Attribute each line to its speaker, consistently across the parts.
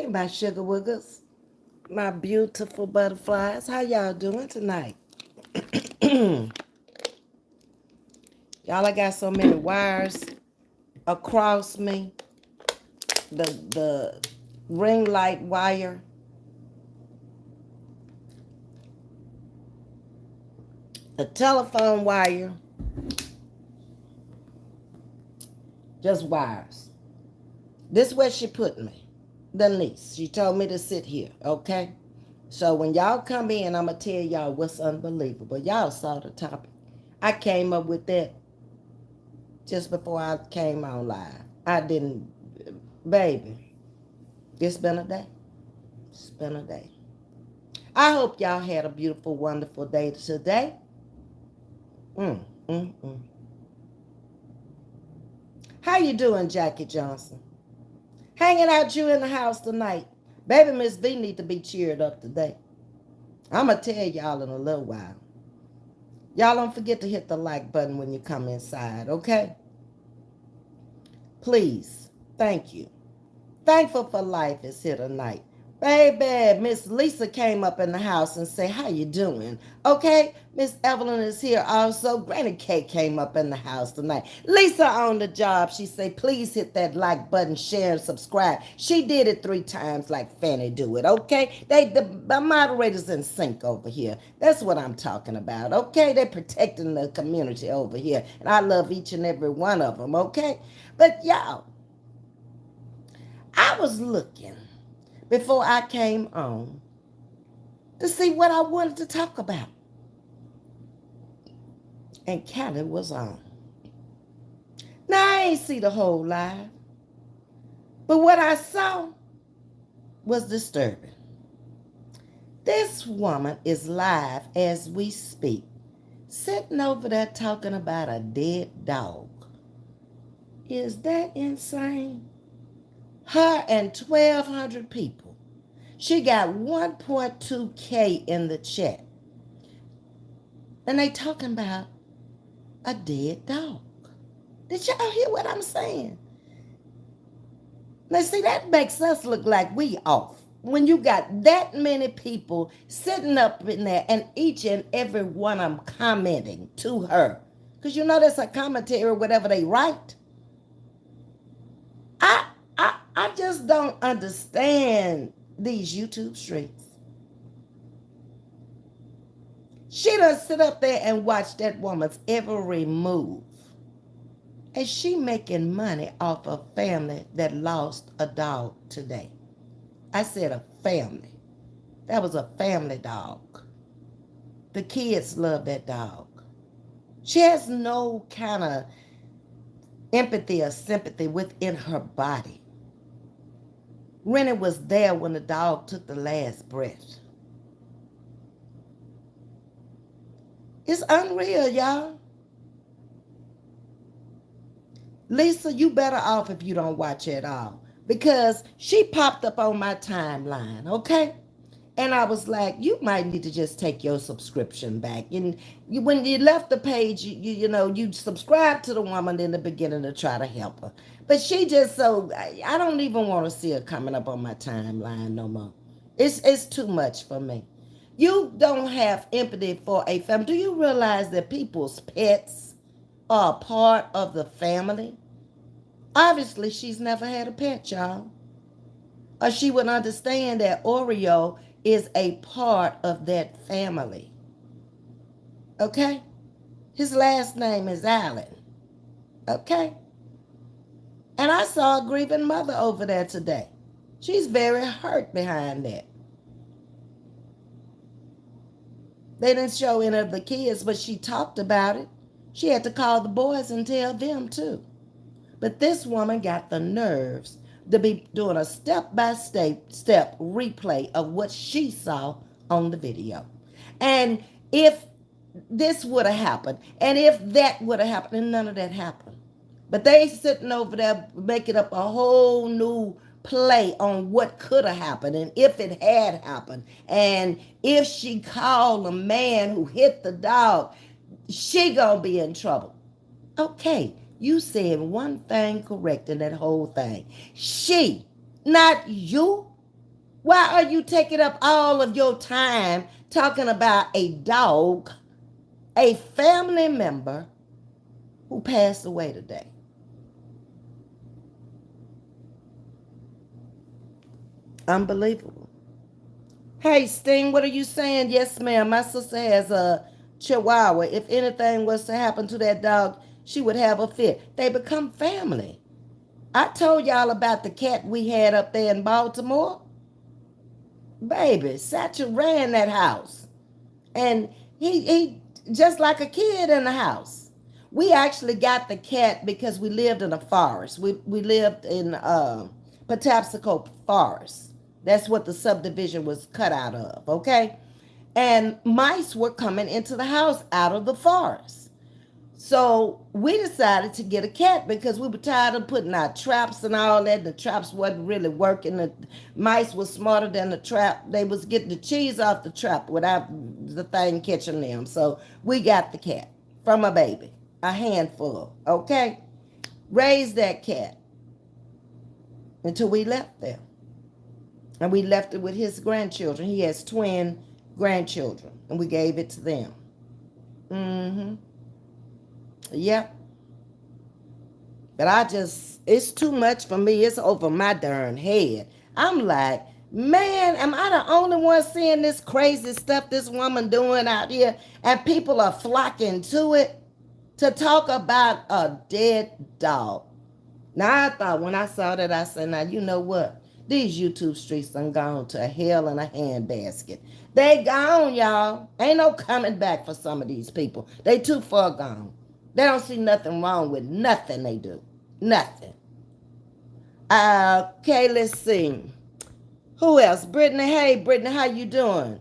Speaker 1: Hey, my sugar woogers, my beautiful butterflies. How y'all doing tonight? Y'all, I got so many wires across me. The ring light wire, the telephone wire, just wires. This is where she put me. The niece. She told me to sit here, okay? So when y'all come in, I'm going to tell y'all what's unbelievable. Y'all saw the topic. I came up with that just before I came on live. I didn't, baby, it's been a day. It's been a day. I hope y'all had a beautiful, wonderful day today. Mm, mm, mm. How you doing, Jackie Johnson? Hanging out you in the house tonight. Baby Ms.V need to be cheered up today. I'm going to tell y'all in a little while. Y'all don't forget to hit the like button when you come inside, okay? Please. Thank you. Thankful for Life is here tonight. Baby, Miss Lisa came up in the house and said, how you doing? Okay, Miss Evelyn is here also. Granny Kate came up in the house tonight. Lisa on the job. She said, please hit that like button, share, and subscribe. She did it 3 times like Fanny do it, okay? The moderators in sync over here. That's what I'm talking about, okay? They're protecting the community over here. And I love each and every one of them, okay? But y'all, I was looking before I came on to see what I wanted to talk about. And Callie was on. Now, I ain't see the whole live, but what I saw was disturbing. This woman is live as we speak, sitting over there talking about a dead dog. Is that insane? Her and 1,200 people. She got 1.2K in the chat. And they talking about a dead dog. Did y'all hear what I'm saying? Now, see, that makes us look like we off. When you got that many people sitting up in there and each and every one of them commenting to her. Because you know that's a commentary, whatever they write. I just don't understand these YouTube streets. She done sit up there and watch that woman's every move. And she making money off a family that lost a dog today. I said a family. That was a family dog. The kids love that dog. She has no kind of empathy or sympathy within her body. Rennie was there when the dog took the last breath. It's unreal, y'all. Lisa, you better off if you don't watch it at all. Because she popped up on my timeline, okay? And I was like, you might need to just take your subscription back. And when you left the page, you subscribed to the woman in the beginning to try to help her. But she just I don't even want to see her coming up on my timeline no more. It's too much for me. You don't have empathy for a family. Do you realize that people's pets are a part of the family? Obviously, she's never had a pet, y'all. Or she would understand that Oreo is a part of that family. Okay? His last name is Allen. Okay? And I saw a grieving mother over there today. She's very hurt behind that. They didn't show any of the kids, but she talked about it. She had to call the boys and tell them too. But this woman got the nerves to be doing a step-by-step replay of what she saw on the video. And if this would have happened, and if that would have happened, and none of that happened. But they sitting over there making up a whole new play on what could have happened and if it had happened. And if she called a man who hit the dog, she gonna be in trouble. Okay, you said one thing correct in that whole thing. She, not you. Why are you taking up all of your time talking about a dog, a family member who passed away today? Unbelievable. Hey, Sting, what are you saying? Yes, ma'am. My sister has a chihuahua. If anything was to happen to that dog, she would have a fit. They become family. I told y'all about the cat we had up there in Baltimore. Baby, Satchel ran that house. And he just like a kid in the house. We actually got the cat because we lived in a forest. We lived in Patapsco Forest. That's what the subdivision was cut out of, okay? And mice were coming into the house out of the forest. So we decided to get a cat because we were tired of putting out traps and all that. The traps wasn't really working. The mice were smarter than the trap. They was getting the cheese off the trap without the thing catching them. So we got the cat from a baby, a handful, okay? Raised that cat until we left there. And we left it with his grandchildren. He has twin grandchildren, and we gave it to them. Mm-hmm. Yep. But it's too much for me. It's over my darn head. I'm like, man, am I the only one seeing this crazy stuff this woman doing out here? And people are flocking to it to talk about a dead dog. Now, I thought when I saw that, I said, now, you know what? These YouTube streets done gone to hell in a handbasket. They gone, y'all. Ain't no coming back for some of these people. They too far gone. They don't see nothing wrong with nothing they do. Nothing. Okay, let's see. Who else? Brittany. Hey, Brittany, how you doing?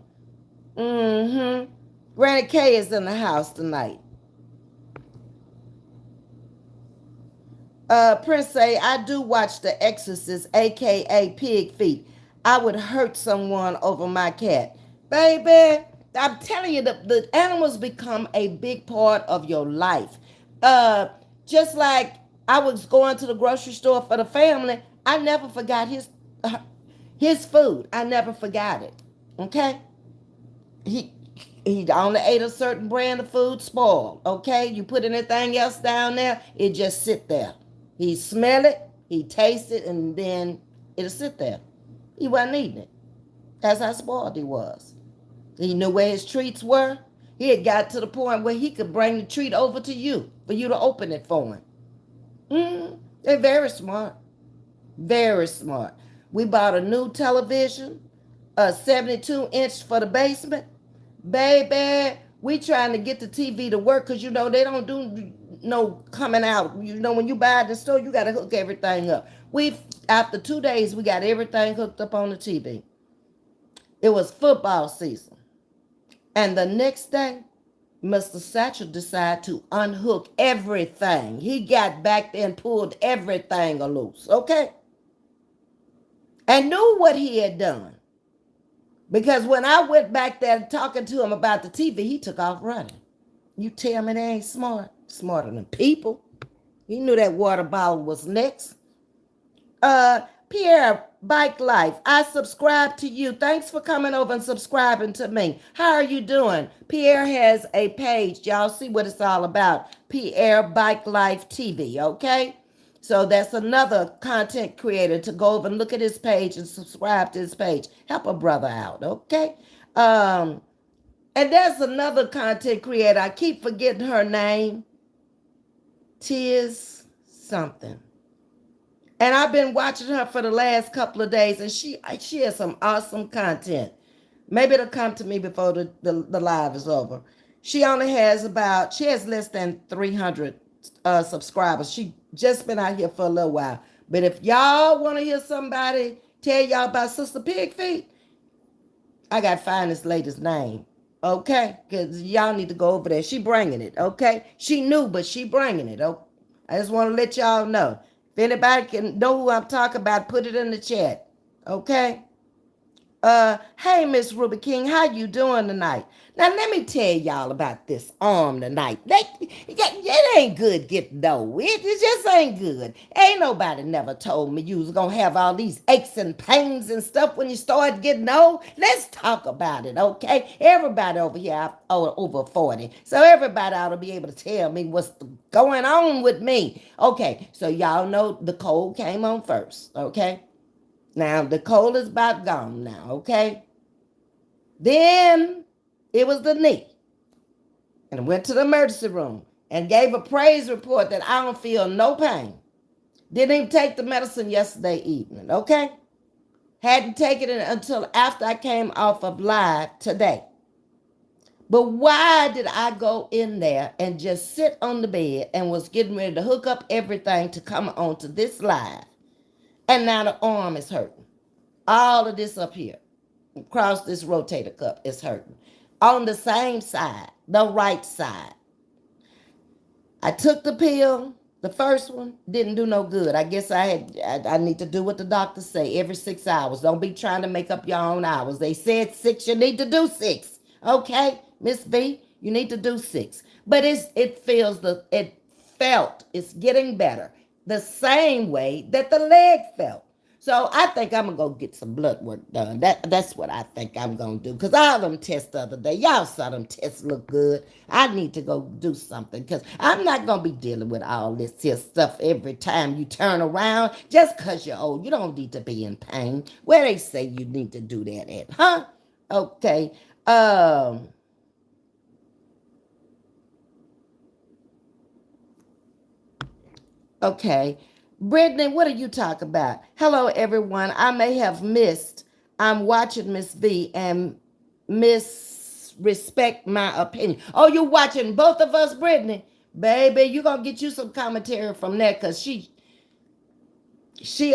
Speaker 1: Mm-hmm. Granny K is in the house tonight. Prince say, I do watch The Exorcist, a.k.a. Pig Feet. I would hurt someone over my cat. Baby, I'm telling you, the animals become a big part of your life. Just like I was going to the grocery store for the family, I never forgot his food. I never forgot it. Okay? He only ate a certain brand of food, spoiled. Okay? You put anything else down there, it just sit there. He smell it, he taste it, and then it'll sit there. He wasn't eating it. That's how spoiled he was. He knew where his treats were. He had got to the point where he could bring the treat over to you for you to open it for him. They're very smart. Very smart. We bought a new television, a 72-inch for the basement. Baby, we trying to get the TV to work because, you know, they don't do no coming out. You know, when you buy at the store, you got to hook everything up. After 2 days, we got everything hooked up on the TV. It was football season. And the next day, Mr. Satchel decided to unhook everything. He got back there and pulled everything loose, okay? And knew what he had done. Because when I went back there talking to him about the TV, he took off running. You tell me they ain't smart? Smarter than people. He knew that water bottle was next. Pierre, Bike Life, I subscribe to you. Thanks for coming over and subscribing to me. How are you doing? Pierre has a page. Y'all see what it's all about. Pierre Bike Life TV, okay? So that's another content creator to go over and look at his page and subscribe to his page. Help a brother out, okay? And there's another content creator. I keep forgetting her name. Tiz something. And I've been watching her for the last couple of days, and she has some awesome content. Maybe it'll come to me before the live is over. She has less than 300 subscribers. She just been out here for a little while. But if y'all want to hear somebody tell y'all about Sister Pig Feet, I got to find this lady's name. Okay? Because y'all need to go over there. She bringing it, okay? She new, but she bringing it. Okay? I just want to let y'all know. If anybody can know who I'm talking about, put it in the chat. Okay? Hey, Miss Ruby King, how you doing tonight? Now, let me tell y'all about this arm tonight. It ain't good getting old. It just ain't good. Ain't nobody never told me you was gonna have all these aches and pains and stuff when you start getting old. Let's talk about it, okay? Everybody over here over 40, so everybody ought to be able to tell me what's going on with me. Okay, so y'all know the cold came on first, okay? Now, the cold is about gone now, okay? Then it was the knee. And I went to the emergency room and gave a praise report that I don't feel no pain. Didn't even take the medicine yesterday evening, okay? Hadn't taken it until after I came off of live today. But why did I go in there and just sit on the bed and was getting ready to hook up everything to come onto this live? And now the arm is hurting. All of this up here, across this rotator cuff, is hurting. On the same side, the right side. I took the pill, the first one, didn't do no good. I guess I need to do what the doctors say every 6 hours. Don't be trying to make up your own hours. They said 6, you need to do 6. Okay, Ms.V, you need to do 6. But it felt it's getting better. The same way that the leg felt. So I think I'm gonna go get some blood work done. That's what I think I'm gonna do. Cause all them tests the other day, y'all saw them tests look good. I need to go do something because I'm not gonna be dealing with all this here stuff every time you turn around. Just cause you're old, you don't need to be in pain. Where they say you need to do that at, huh? Okay. Okay. Brittany, what are you talking about? Hello, everyone. I may have missed. I'm watching Miss V and respect my opinion. Oh, you watching both of us, Brittany? Baby, you gonna get you some commentary from that because she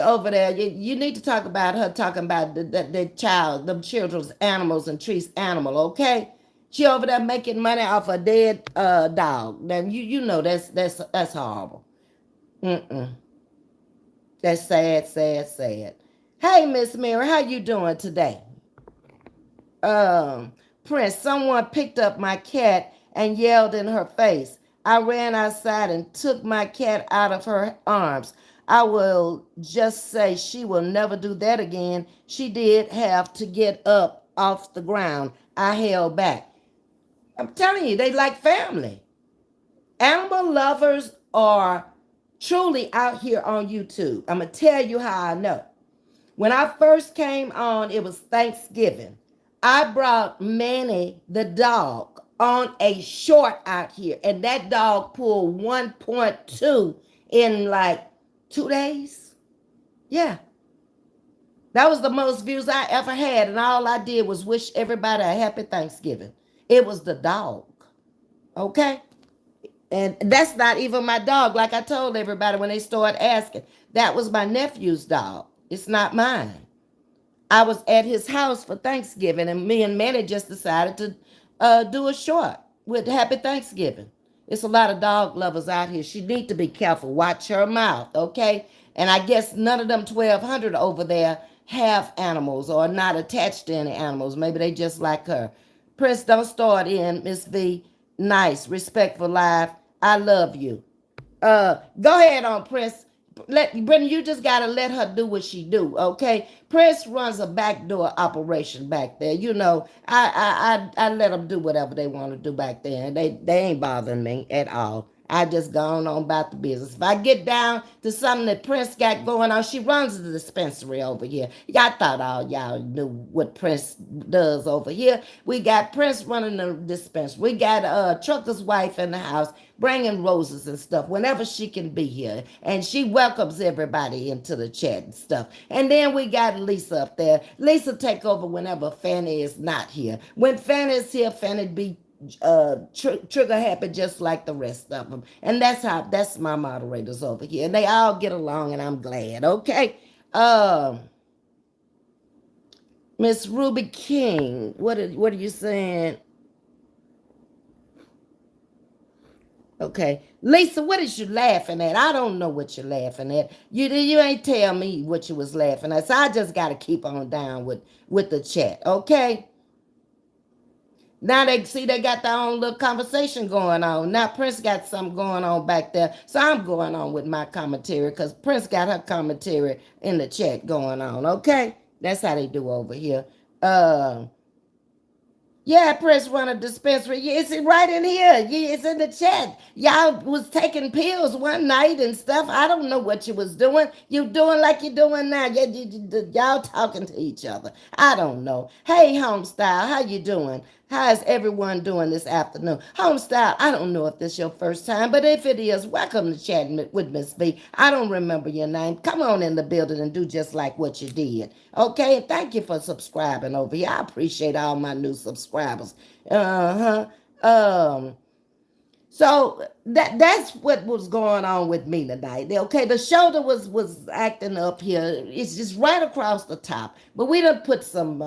Speaker 1: over there. You need to talk about her talking about the child, the children's animals and trees animal, okay? She over there making money off a dead dog. Then you know that's horrible. Mm-mm. That's sad, sad, sad. Hey, Miss Mary, how you doing today? Um, Prince, someone picked up my cat and yelled in her face. I ran outside and took my cat out of her arms. I will just say she will never do that again. She did have to get up off the ground. I held back. I'm telling you, they like family. Animal lovers are truly out here on YouTube. I'm going to tell you how I know. When I first came on, it was Thanksgiving. I brought Manny the dog on a short out here, and that dog pulled 1.2 in like 2 days. Yeah, that was the most views I ever had, and all I did was wish everybody a happy Thanksgiving. It was the dog, okay? And that's not even my dog. Like I told everybody when they started asking, that was my nephew's dog. It's not mine. I was at his house for Thanksgiving, and me and Manny just decided to do a short with Happy Thanksgiving. It's a lot of dog lovers out here. She need to be careful. Watch her mouth, okay? And I guess none of them 1,200 over there have animals or are not attached to any animals. Maybe they just like her. Prince, don't start in, Miss V. Nice, respectful life. I love you. Go ahead on Prince. Brendan, you just gotta let her do what she do, okay? Prince runs a backdoor operation back there. You know, I let them do whatever they want to do back there. They ain't bothering me at all. I just gone on about the business. If I get down to something that Prince got going on, she runs the dispensary over here. Y'all thought all y'all knew what Prince does over here. We got Prince running the dispensary. We got Trucker's wife in the house bringing roses and stuff whenever she can be here. And she welcomes everybody into the chat and stuff. And then we got Lisa up there. Lisa take over whenever Fanny is not here. When Fanny is here, Fanny be trigger happy just like the rest of them. And that's my moderators over here. And they all get along and I'm glad, okay? Miss Ruby King, what are you saying? Okay. Lisa, what is you laughing at? I don't know what you're laughing at. You ain't tell me what you was laughing at. So I just gotta keep on down with the chat. Okay. Now they see they got their own little conversation going on. Now Prince got something going on back there. So I'm going on with my commentary because Prince got her commentary in the chat going on. Okay. That's how they do over here. Uh Yeah, press run a dispensary. Yeah, it's right in here. Yeah, it's in the chat. Y'all was taking pills one night and stuff. I don't know what you was doing. You doing like you doing now. Y'all talking to each other. I don't know. Hey, Homestyle, how you doing? How is everyone doing this afternoon? Homestyle, I don't know if this is your first time, but if it is, welcome to chatting with Miss V. I don't remember your name. Come on in the building and do just like what you did. Okay, and thank you for subscribing over here. I appreciate all my new subscribers. Uh-huh. Um, so that's what was going on with me tonight. Okay, the shoulder was acting up here. It's just right across the top. But we done put some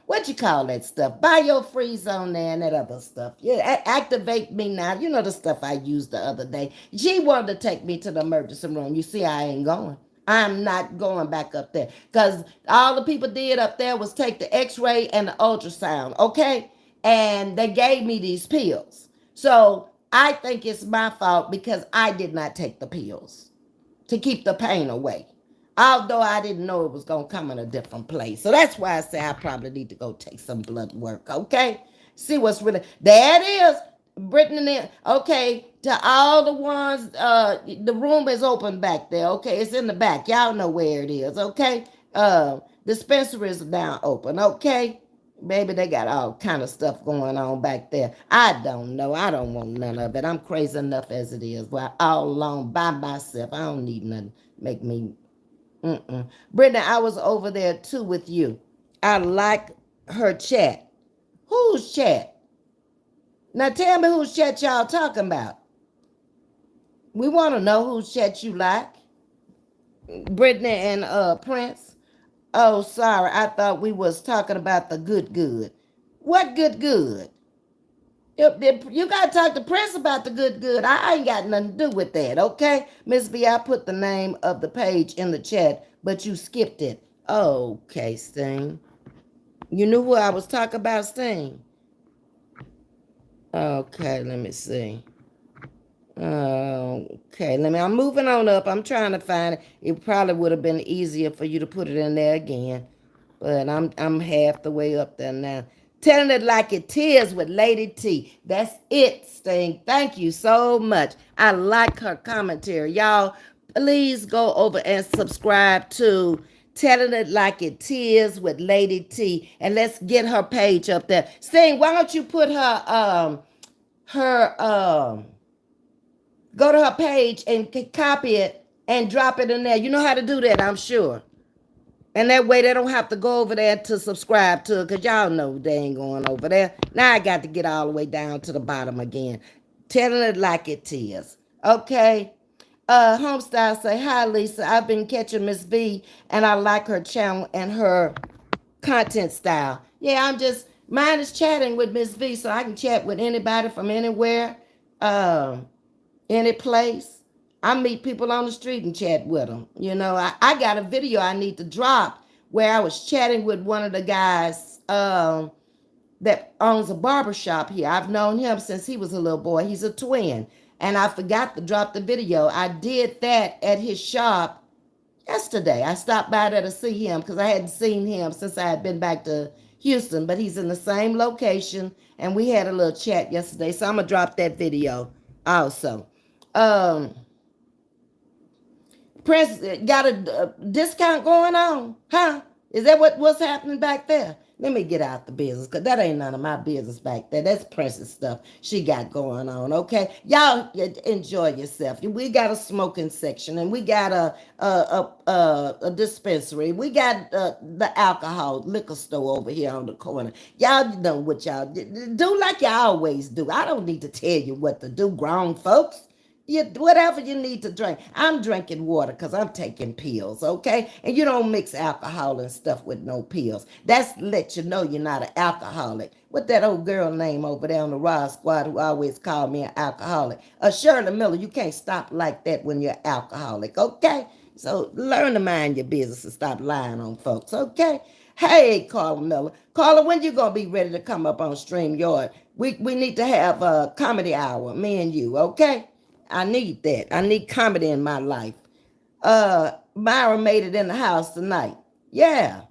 Speaker 1: what you call that stuff? Bio freeze on there and that other stuff. Yeah, activate me now. You know the stuff I used the other day. She wanted to take me to the emergency room. You see, I ain't going. I'm not going back up there because all the people did up there was take the x-ray and the ultrasound, okay? And they gave me these pills. So I think it's my fault because I did not take the pills to keep the pain away. Although I didn't know it was going to come in a different place. So that's why I say I probably need to go take some blood work, okay? See what's really, there it is. Brittany, okay, to all the ones, the room is open back there, okay? It's in the back. Y'all know where it is, okay? Dispensary is now open, okay? Maybe they got all kind of stuff going on back there. I don't know. I don't want none of it. I'm crazy enough as it is. Well, all alone by myself. I don't need nothing make me. Brenda, I was over there too with you. I like her chat. Whose chat? Now tell me whose chat y'all talking about. We want to know whose chat you like. Brittany and Prince. Oh, sorry. I thought we was talking about the good good. What good good? You got to talk to Prince about the good good. I ain't got nothing to do with that, okay? Ms.V, I put the name of the page in the chat, but you skipped it. Okay, Sting. You knew who I was talking about, Sting? Okay, let me see. Okay, I'm moving on up. I'm trying to find it. It probably would have been easier for you to put it in there again. But I'm half the way up there now. Telling it like it is with Lady T. That's it, Sting. Thank you so much. I like her commentary. Y'all, please go over and subscribe to Telling It Like It Is with Lady T. And let's get her page up there. Sting, why don't you put her go to her page and copy it and drop it in there. You know how to do that, I'm sure. And that way they don't have to go over there to subscribe to it because y'all know they ain't going over there. Now I got to get all the way down to the bottom again. Telling it like it is. Okay. Homestyle say, hi Lisa. I've been catching Miss V and I like her channel and her content style. Yeah, mine is chatting with Miss V so I can chat with anybody from anywhere. Any place. I meet people on the street and chat with them. You know, I got a video I need to drop where I was chatting with one of the guys that owns a barber shop here. I've known him since he was a little boy. He's a twin. And I forgot to drop the video. I did that at his shop yesterday. I stopped by there to see him because I hadn't seen him since I had been back to Houston, but he's in the same location and we had a little chat yesterday. So I'm going to drop that video also. Um, Prince got a discount going on, huh? Is that what's happening back there? Let me get out the business because that ain't none of my business back there. That's Prince's stuff she got going on, okay? Y'all enjoy yourself. We got a smoking section and we got a dispensary. We got the alcohol liquor store over here on the corner. Y'all know what y'all do like you always do. I don't need to tell you what to do, grown folks. whatever you need to drink. I'm drinking water because I'm taking pills, okay? And you don't mix alcohol and stuff with no pills. That's let you know you're not an alcoholic. What that old girl name over there on the Raw Squad who always called me an alcoholic? Shirley Miller, you can't stop like that when you're alcoholic, okay? So learn to mind your business and stop lying on folks, okay? Hey, Carla Miller. Carla, when you gonna be ready to come up on StreamYard? We need to have a comedy hour, me and you, okay? I need that. I need comedy in my life. Myra made it in the house tonight. Yeah.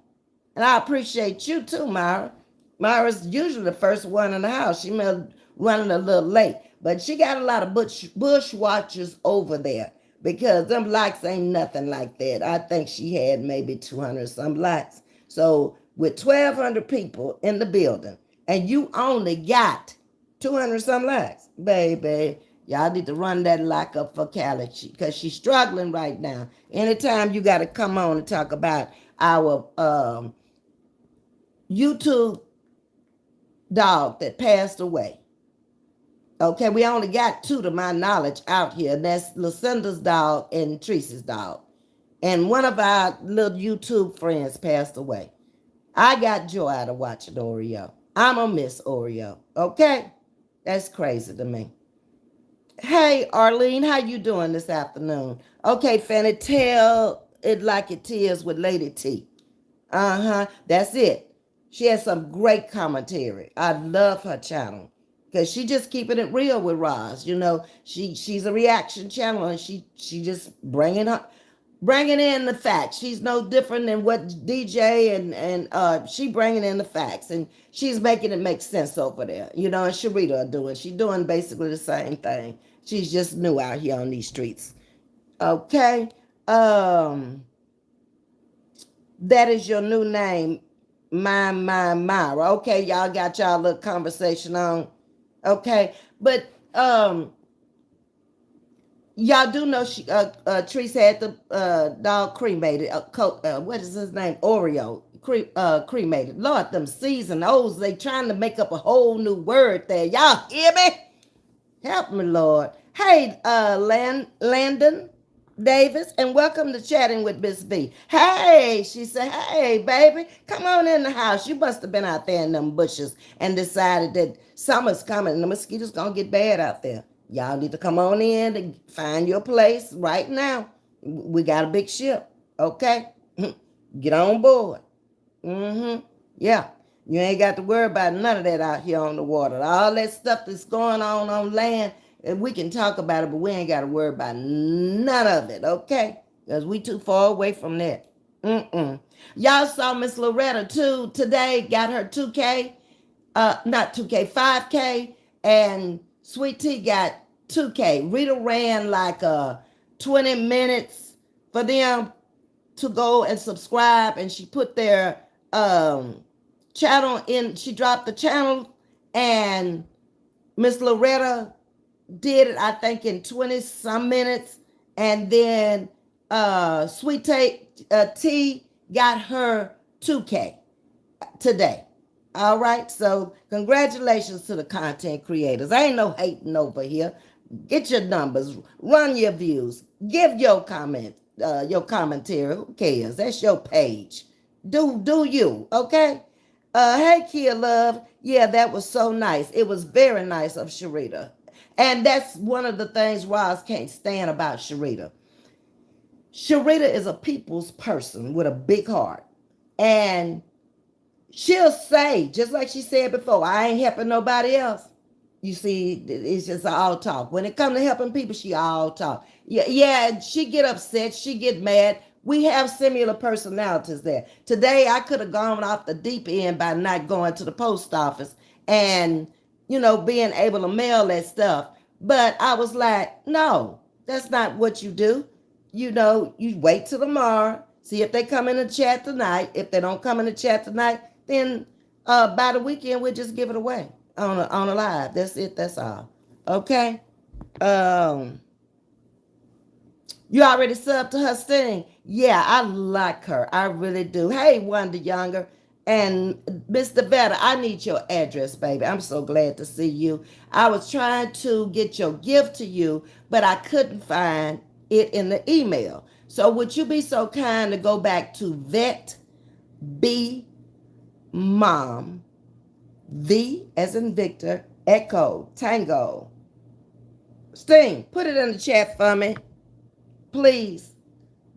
Speaker 1: And I appreciate you too, Myra. Myra's usually the first one in the house. She may be running a little late, but she got a lot of bush watchers over there because them likes ain't nothing like that. I think she had maybe 200 some likes. So with 1,200 people in the building and you only got 200 some likes, baby, y'all need to run that like up for Callie because she's struggling right now. Anytime you got to come on and talk about our YouTube dog that passed away. Okay, we only got two to my knowledge out here. That's Lucinda's dog and Teresa's dog. And one of our little YouTube friends passed away. I got joy out of watching Oreo. I'm a miss Oreo. Okay? That's crazy to me. Hey, Arlene, how you doing this afternoon? Okay, Fanny, tell it like it is with Lady T. That's it. She has some great commentary. I love her channel because she just keeping it real with Roz. You know, she's a reaction channel and she just bringing in the facts. She's no different than what DJ and she bringing in the facts and she's making it make sense over there. You know, and Sharita are doing. She's doing basically the same thing. She's just new out here on these streets. Okay. That is your new name, Myra. Okay, y'all got y'all little conversation on. Okay, but y'all do know she Treese had the dog cremated. What is his name? Oreo cremated. Lord, them C's and O's, they trying to make up a whole new word there. Y'all hear me? Help me, Lord. Hey, Landon Davis, and welcome to Chatting with Ms.V. Hey, she said, hey, baby, come on in the house. You must have been out there in them bushes and decided that summer's coming and the mosquitoes gonna get bad out there. Y'all need to come on in and find your place right now. We got a big ship, okay? Get on board. Yeah. You ain't got to worry about none of that out here on the water. All that stuff that's going on land, we can talk about it, but we ain't got to worry about none of it, okay? Because we too far away from that. Y'all saw Miss Loretta, too, today, got her 2K, not 2K, 5K, and Sweet Tea got 2K. Rita ran like 20 minutes for them to go and subscribe, and she put their channel in, she dropped the channel, and Miss Loretta did it, I think, in 20 some minutes, and then Sweet Tea got her 2K today. All right, so congratulations to the content creators. I ain't no hating over here. Get your numbers, run your views, give your comment, your commentary. Who cares? That's your page. Do you, okay? Hey, Kia Love. Yeah, that was so nice. It was very nice of Sharita. And that's one of the things Roz can't stand about Sharita. Sharita is a people's person with a big heart. And she'll say, just like she said before, I ain't helping nobody else. You see, it's just all talk. When it comes to helping people, she all talk. Yeah, she get upset, she get mad. We have similar personalities there. Today, I could have gone off the deep end by not going to the post office and, being able to mail that stuff. But I was like, no, that's not what you do. You wait till tomorrow, see if they come in the chat tonight. If they don't come in the chat tonight, then by the weekend, we'll just give it away on a live. That's it. That's all. Okay. You already subbed to her sting. Yeah, I like her. I really do. Hey, Wanda Younger. And Mr. Vetter, I need your address, baby. I'm so glad to see you. I was trying to get your gift to you, but I couldn't find it in the email. So would you be so kind to go back to Vet B Mom, V as in Victor, Echo, Tango. Sting, put it in the chat for me, please.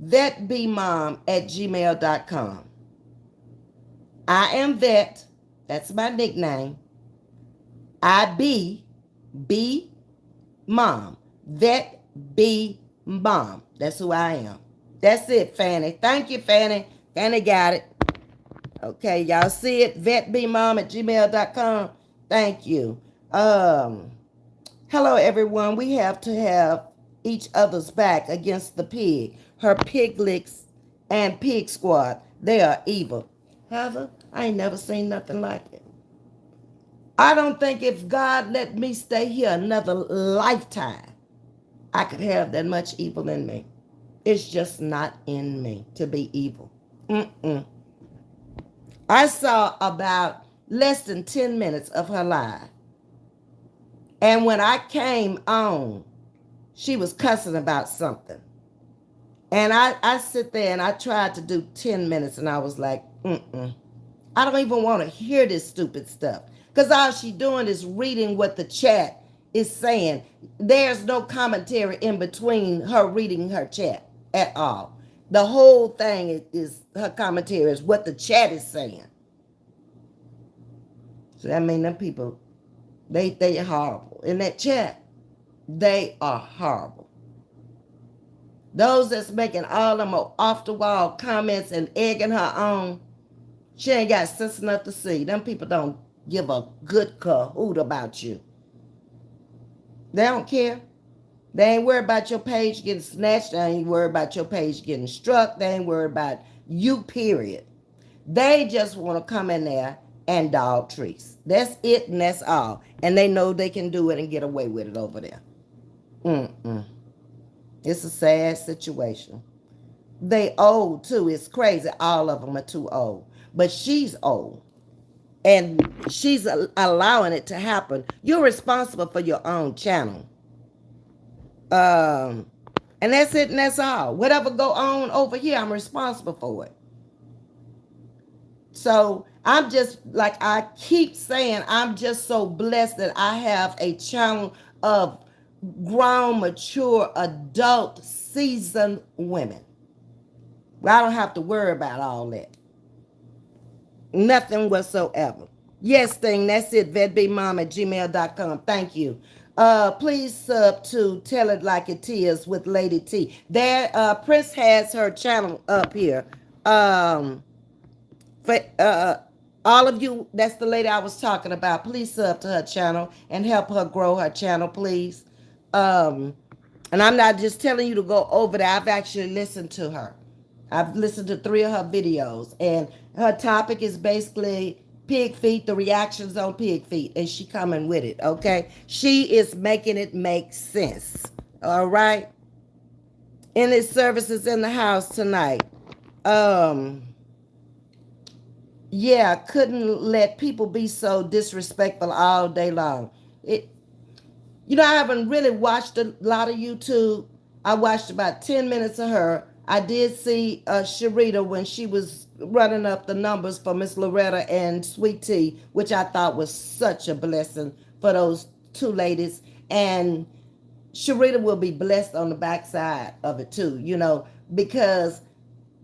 Speaker 1: vetbmom@gmail.com. I am Vet. That's my nickname. I be Mom. Vet B Mom. That's who I am. That's it, Fanny. Thank you, Fanny. Fanny got it. Okay, y'all see it? vetbmom@gmail.com. Thank you. Hello, everyone. We have to have each other's back against the pig. Her piglets and pig squad. They are evil. Heather, I ain't never seen nothing like it. I don't think if God let me stay here another lifetime, I could have that much evil in me. It's just not in me to be evil. I saw about less than 10 minutes of her live. And when I came on, she was cussing about something. And I sit there and I tried to do 10 minutes and I was like, I don't even want to hear this stupid stuff. Because all she doing is reading what the chat is saying. There's no commentary in between her reading her chat at all. The whole thing is her commentary is what the chat is saying. So I mean, them people, they are horrible. In that chat, they are horrible. Those that's making all them off the wall comments and egging her on, she ain't got sense enough to see. Them people don't give a good cahoot about you. They don't care. They ain't worried about your page getting snatched. They ain't worried about your page getting struck. They ain't worried about you, period. They just want to come in there and dog trees. That's it and that's all. And they know they can do it and get away with it over there. It's a sad situation. They old too. It's crazy. All of them are too old. But she's old. And she's allowing it to happen. You're responsible for your own channel. And that's it and that's all. Whatever go on over here, I'm responsible for it. So I'm just, like I keep saying, I'm just so blessed that I have a channel of grown, mature, adult, seasoned women. I don't have to worry about all that. Nothing whatsoever. Yes, thing. That's it. vetbmom@gmail.com. Thank you. Please sub to Tell It Like It Is with Lady T. There, Prince has her channel up here. For all of you, that's the lady I was talking about. Please sub to her channel and help her grow her channel, please. And I'm not just telling you to go over there. I've actually listened to her. I've listened to 3 of her videos, and her topic is basically pig feet, the reactions on pig feet, and she coming with it, okay? She is making it make sense, all right? Any services in the house tonight? Yeah, couldn't let people be so disrespectful all day long. I haven't really watched a lot of YouTube. I watched about 10 minutes of her. I did see Sharita when she was running up the numbers for Miss Loretta and Sweet Tea, which I thought was such a blessing for those 2 ladies. And Sharita will be blessed on the backside of it too, because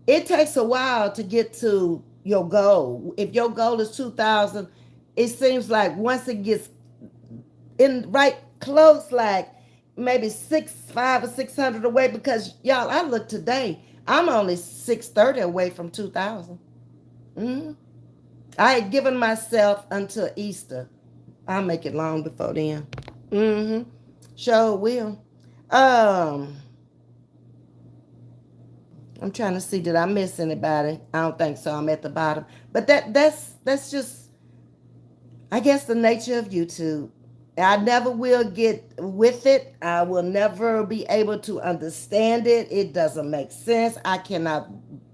Speaker 1: it takes a while to get to your goal. If your goal is 2,000, it seems like once it gets in right close, like maybe 500 or 600 away, because y'all, I look today, I'm only 630 away from 2,000. I had given myself until Easter. I'll make it long before then. Sure will. I'm trying to see, did I miss anybody? I don't think so. I'm at the bottom. But that's just, I guess, the nature of YouTube. I never will get with it. I will never be able to understand it. It doesn't make sense. I cannot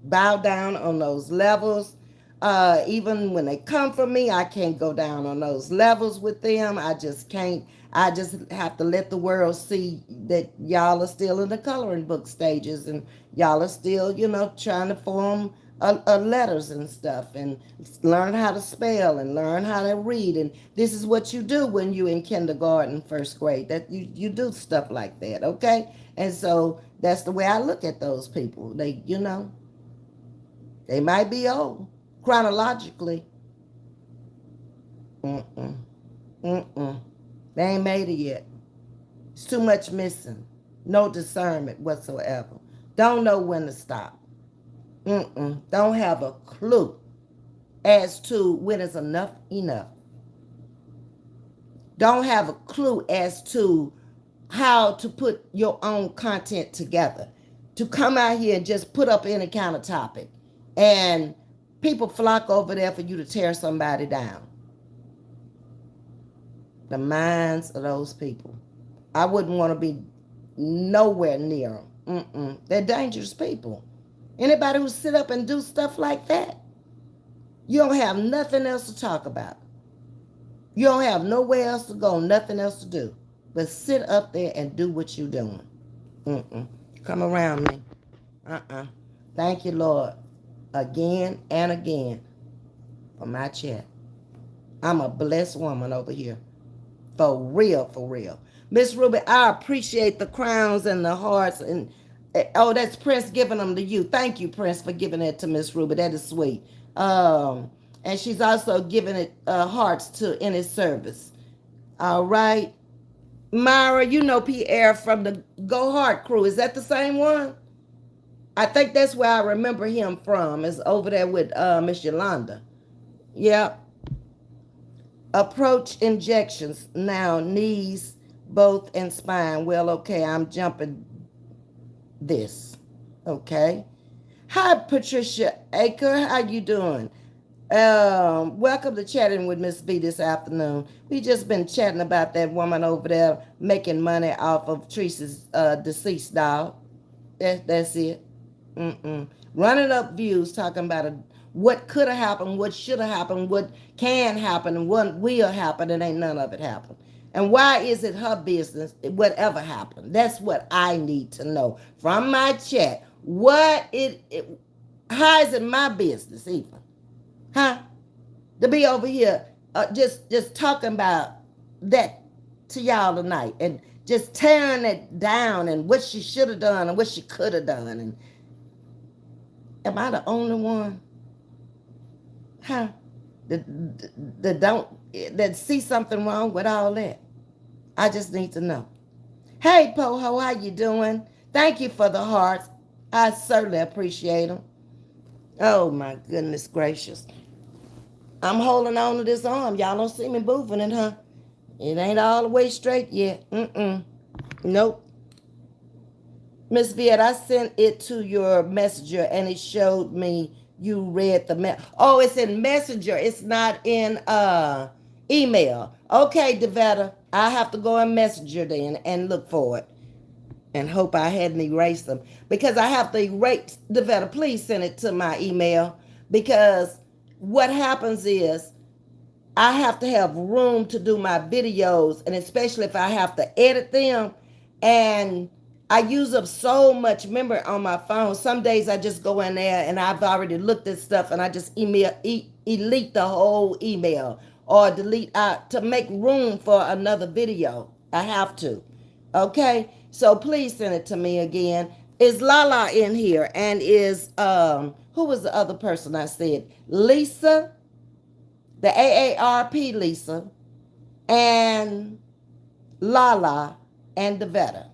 Speaker 1: bow down on those levels. Even when they come for me, I can't go down on those levels with them. I just can't. I just have to let the world see that y'all are still in the coloring book stages, and y'all are still, trying to form letters and stuff, and learn how to spell and learn how to read. And this is what you do when you in kindergarten, first grade. That you do stuff like that, okay? And so that's the way I look at those people. They might be old chronologically. Mm-mm. Mm-mm. They ain't made it yet. It's too much missing. No discernment whatsoever. Don't know when to stop. Mm-mm. Don't have a clue as to when is enough enough. Don't have a clue as to how to put your own content together. To come out here and just put up any kind of topic. And people flock over there for you to tear somebody down. The minds of those people. I wouldn't want to be nowhere near them. Mm-mm. They're dangerous people. Anybody who sit up and do stuff like that, you don't have nothing else to talk about. You don't have nowhere else to go, nothing else to do. But sit up there and do what you're doing. Mm-mm. Come around me. Thank you, Lord, again and again for my chat. I'm a blessed woman over here. For real, for real. Miss Ruby, I appreciate the crowns and the hearts. And oh, that's Prince giving them to you. Thank you, Prince, for giving it to Miss Ruby. That is sweet. And she's also giving it hearts to any service. All right. Myra, you know Pierre from the Go Heart crew. Is that the same one? I think that's where I remember him from. Is over there with Miss Yolanda. Yep. Approach injections now, knees, both, and spine. Well, okay, I'm jumping this. Okay. Hi, Patricia Aker. How you doing? Welcome to Chatting with Ms.V this afternoon. We just been chatting about that woman over there making money off of Teresa's deceased dog. That's it. Running up views talking about what could have happened, what should have happened, what can happen, and what will happen, and ain't none of it happened. And why is it her business, whatever happened? That's what I need to know from my chat. How is it my business even? Huh? To be over here just talking about that to y'all tonight and just tearing it down and what she should have done and what she could have done. And am I the only one? Huh? That see something wrong with all that? I just need to know. Hey, Poho, how you doing? Thank you for the hearts. I certainly appreciate them. Oh, my goodness gracious. I'm holding on to this arm. Y'all don't see me moving it, huh? It ain't all the way straight yet. Nope. Miss Viet, I sent it to your messenger and it showed me you read the oh, it's in messenger. It's not in email. Okay, Devetta, I have to go in messenger then and look for it. And hope I hadn't erased them. Because I have to erase Devetta, please send it to my email. Because what happens is I have to have room to do my videos, and especially if I have to edit them. And I use up so much memory on my phone. Some days I just go in there and I've already looked at stuff and I just delete the whole email or delete out to make room for another video. I have to. Okay? So please send it to me again. Is Lala in here? And is who was the other person I said? Lisa, the AARP Lisa, and Lala and Devetta.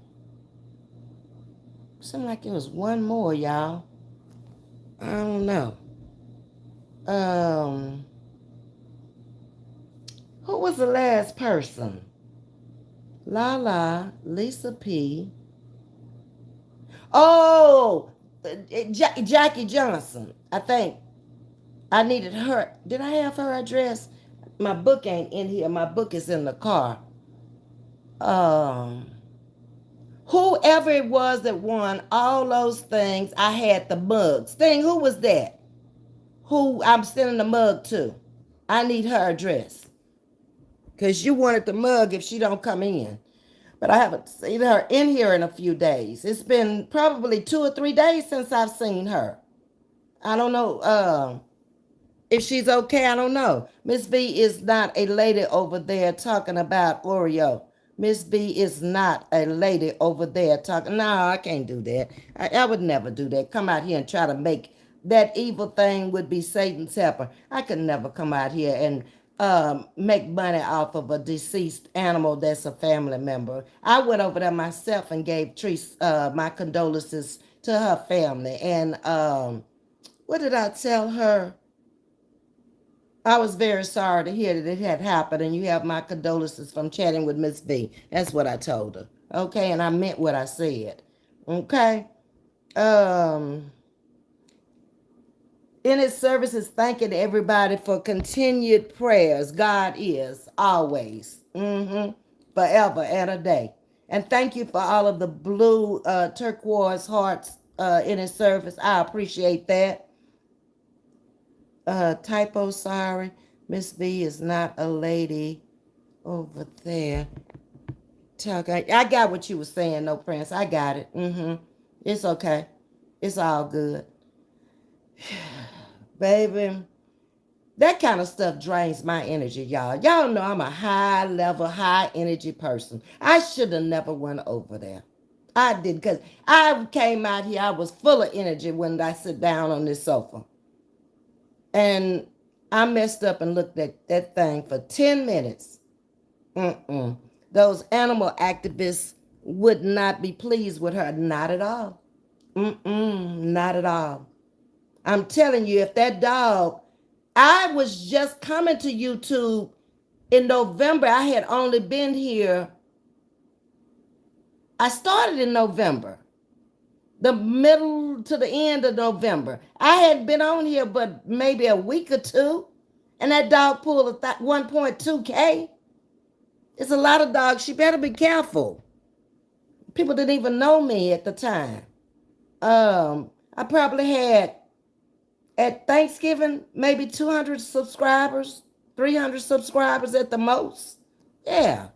Speaker 1: Seemed like it was one more, y'all. I don't know. Who was the last person? Lala, Lisa P. Oh, Jackie Johnson. I think I needed her. Did I have her address? My book ain't in here. My book is in the car. Whoever it was that won all those things, I had the mugs. Thing, who was that? who I'm sending the mug to. I need her address. Because you wanted the mug if she don't come in. But I haven't seen her in here in a few days. It's been probably 2 or 3 days since I've seen her. I don't know. If she's okay, I don't know. Miss V is not a lady over there talking about Oreo. Miss V is not a lady over there talking. No, I can't do that. I would never do that. Come out here and try to make that evil thing would be Satan's helper. I could never come out here and make money off of a deceased animal that's a family member. I went over there myself and gave Treese my condolences to her family. And what did I tell her? I was very sorry to hear that it had happened, and you have my condolences from chatting with Miss V. That's what I told her. Okay, and I meant what I said. Okay. Um, in his services, thanking everybody for continued prayers. God is always, forever and a day. And thank you for all of the blue turquoise hearts in his service. I appreciate that. Typo, sorry. Miss V is not a lady over there. I got what you were saying, no, Prince. I got it. It's okay. It's all good. Baby, that kind of stuff drains my energy, y'all. Y'all know I'm a high level, high energy person. I should have never went over there. I did, because I came out here, I was full of energy when I sit down on this sofa. And I messed up and looked at that thing for 10 minutes. Those animal activists would not be pleased with her. Not at all. Not at all. I'm telling you, if that dog, I was just coming to YouTube in November. I had only been here. I started in November, the middle to the end of November. I hadn't been on here but maybe a week or two, and that dog pulled a 1.2K. It's a lot of dogs. She better be careful. People didn't even know me at the time. I probably had, at Thanksgiving, maybe 200 subscribers, 300 subscribers at the most. Yeah.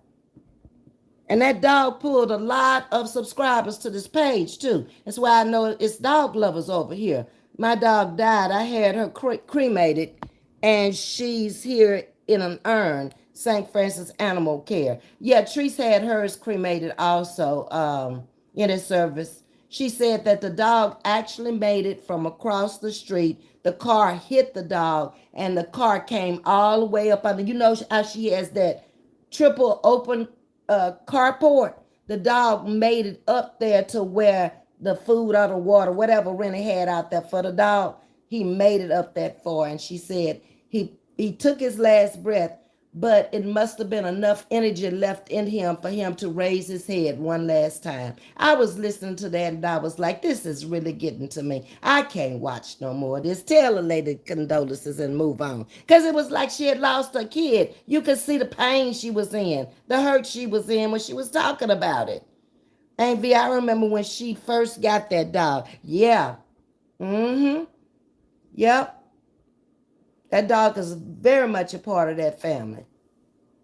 Speaker 1: And that dog pulled a lot of subscribers to this page, too. That's why I know it's dog lovers over here. My dog died. I had her cremated, and she's here in an urn, St. Francis Animal Care. Yeah, Treese had hers cremated also in his service. She said that the dog actually made it from across the street. The car hit the dog, and the car came all the way up under. You know how she has that triple open carport? The dog made it up there to where the food or the water, whatever Rennie had out there for the dog, he made it up that far. And she said he took his last breath, but it must have been enough energy left in him for him to raise his head one last time. I was listening to that, and I was like, this is really getting to me. I can't watch no more of this. Tell the lady condolences and move on. Because it was like she had lost her kid. You could see the pain she was in, the hurt she was in when she was talking about it. Aunt V, I remember when she first got that dog. Yeah. Yep. That dog is very much a part of that family.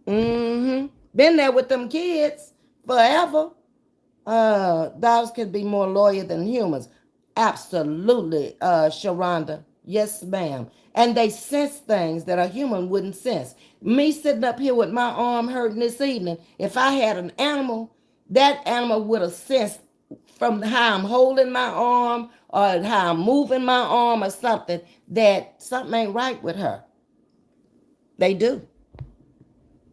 Speaker 1: Been there with them kids forever. Dogs can be more loyal than humans. Absolutely, Sharonda. Yes, ma'am. And they sense things that a human wouldn't sense. Me sitting up here with my arm hurting this evening, if I had an animal, that animal would have sensed from how I'm holding my arm or how I'm moving my arm or something, that something ain't right with her. They do.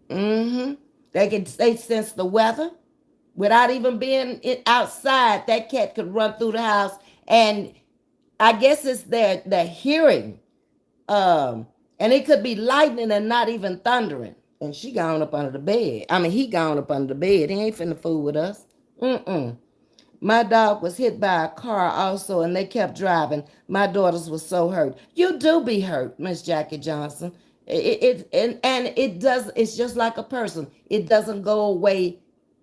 Speaker 1: They sense the weather. Without even being outside, that cat could run through the house. And I guess it's their hearing. And it could be lightning and not even thundering. And she gone up under the bed. I mean, he gone up under the bed. He ain't finna fool with us. My dog was hit by a car also, and they kept driving. My daughters were so hurt. You do be hurt, Miss Jackie Johnson. It's just like a person. It doesn't go away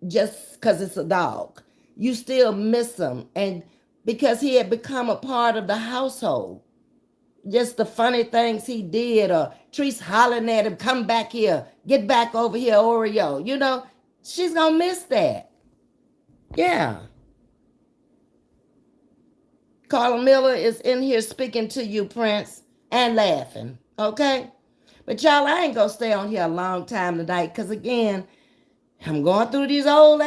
Speaker 1: just because it's a dog. You still miss him, and because he had become a part of the household. just the funny things he did, or Treese hollering at him, come back here, get back over here, Oreo. She's gonna miss that. Yeah. Carla Miller is in here speaking to you, Prince, and laughing. Okay? But y'all, I ain't gonna stay on here a long time tonight, because again, I'm going through these old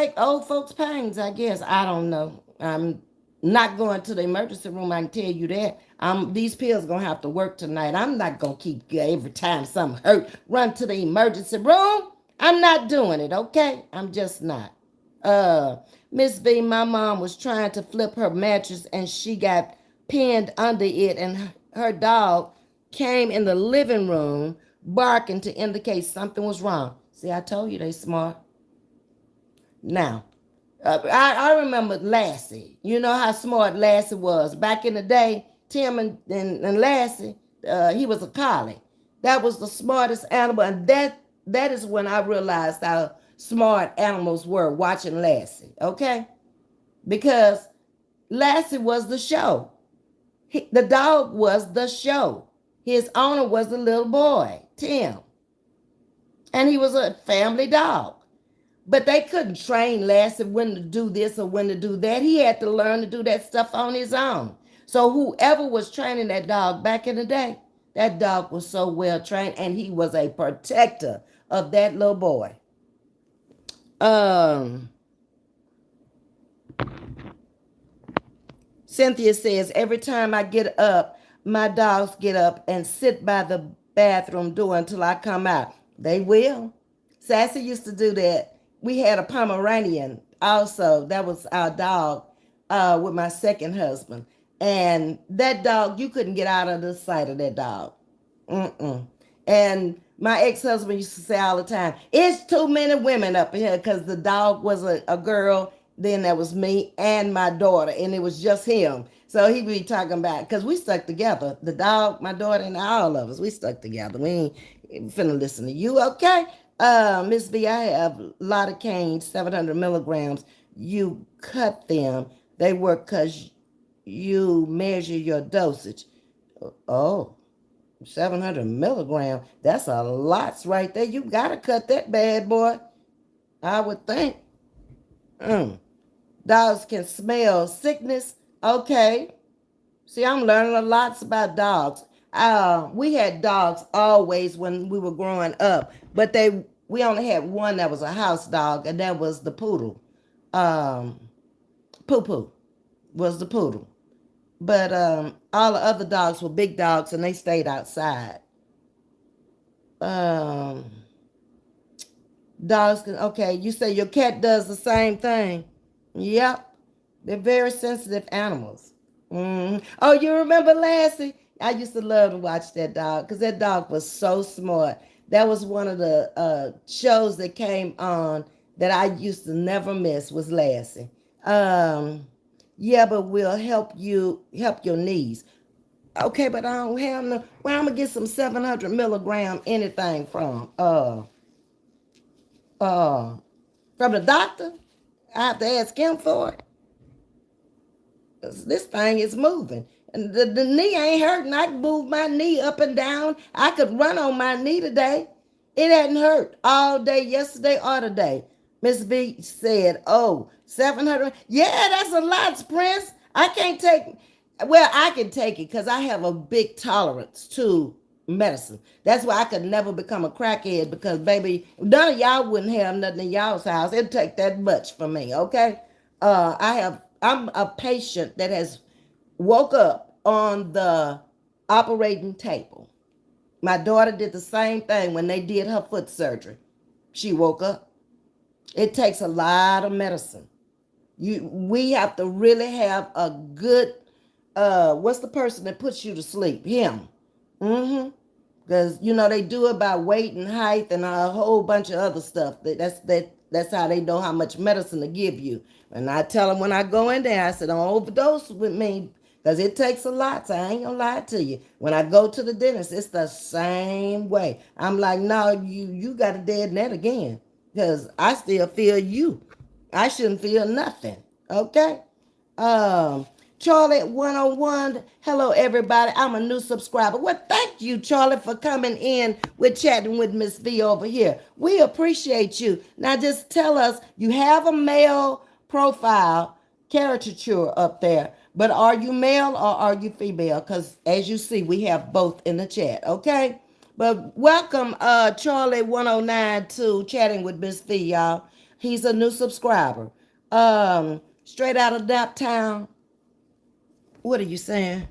Speaker 1: folks' pains, I guess. I don't know. I'm not going to the emergency room, I can tell you that. These pills gonna have to work tonight. I'm not gonna keep every time something hurt, run to the emergency room. I'm not doing it, okay? I'm just not. Ms.V, my mom was trying to flip her mattress and she got pinned under it, and her dog came in the living room barking to indicate something was wrong. See, I told you they smart. Now, I remember Lassie. You know how smart Lassie was. Back in the day, Tim and Lassie, he was a collie. That was the smartest animal, and that is when I realized how smart animals were, watching Lassie, okay? Because Lassie was the show. The dog was the show. His owner was the little boy, Tim. And he was a family dog. But they couldn't train Lassie when to do this or when to do that. He had to learn to do that stuff on his own. So whoever was training that dog back in the day, that dog was so well trained, and he was a protector of that little boy. Cynthia says, every time I get up, my dogs get up and sit by the bathroom door until I come out. They will. Sassy used to do that. We had a Pomeranian also. That was our dog with my second husband. And that dog, you couldn't get out of the sight of that dog. And my ex-husband used to say all the time, it's too many women up here, because the dog was a girl. Then there was me and my daughter, and it was just him. So he'd be talking about, because we stuck together. The dog, my daughter, and all of us, we stuck together. We ain't finna listen to you, okay? Ms.V, I have lidocaine, 700 milligrams. You cut them. They work because you measure your dosage. Oh, 700 milligrams. That's a lot right there. You got to cut that bad boy, I would think. Dogs can smell sickness. Okay. See, I'm learning a lot about dogs. We had dogs always when we were growing up, but we only had one that was a house dog, and that was the poodle. Poo Poo was the poodle. But all the other dogs were big dogs, and they stayed outside. Dogs can, okay, you say your cat does the same thing. Yep. They're very sensitive animals. Oh, you remember Lassie? I used to love to watch that dog because that dog was so smart. That was one of the shows that came on that I used to never miss, was Lassie. Yeah, but we'll help your knees. Okay, but I don't have no, where I'm gonna get some 700 milligram anything from? From the doctor? I have to ask him for it. This thing is moving. And the knee ain't hurting. I can move my knee up and down. I could run on my knee today. It hadn't hurt all day yesterday or today. Ms.V said, oh, 700. Yeah, that's a lot, Prince. I can't take, well, I can take it because I have a big tolerance to medicine. That's why I could never become a crackhead, because, baby, none of y'all wouldn't have nothing in y'all's house. It'd take that much for me, okay? I'm a patient that has woke up on the operating table. My daughter did the same thing when they did her foot surgery. She woke up. It takes a lot of medicine. We have to really have a good, what's the person that puts you to sleep? Him. Because, they do it by weight and height and a whole bunch of other stuff. That's how they know how much medicine to give you. And I tell them when I go in there, I said, don't overdose with me, because it takes a lot. So I ain't gonna lie to you. When I go to the dentist, it's the same way. I'm like, no, you got a dead net again, because I still feel you. I shouldn't feel nothing. Okay? Charlie 101. Hello, everybody. I'm a new subscriber. Well, thank you, Charlie, for coming in with chatting with Miss V over here. We appreciate you. Now, just tell us you have a male profile caricature up there, but are you male or are you female? Because as you see, we have both in the chat, okay? But welcome, Charlie 109 to chatting with Miss V, y'all. He's a new subscriber. Straight out of Naptown. What are you saying?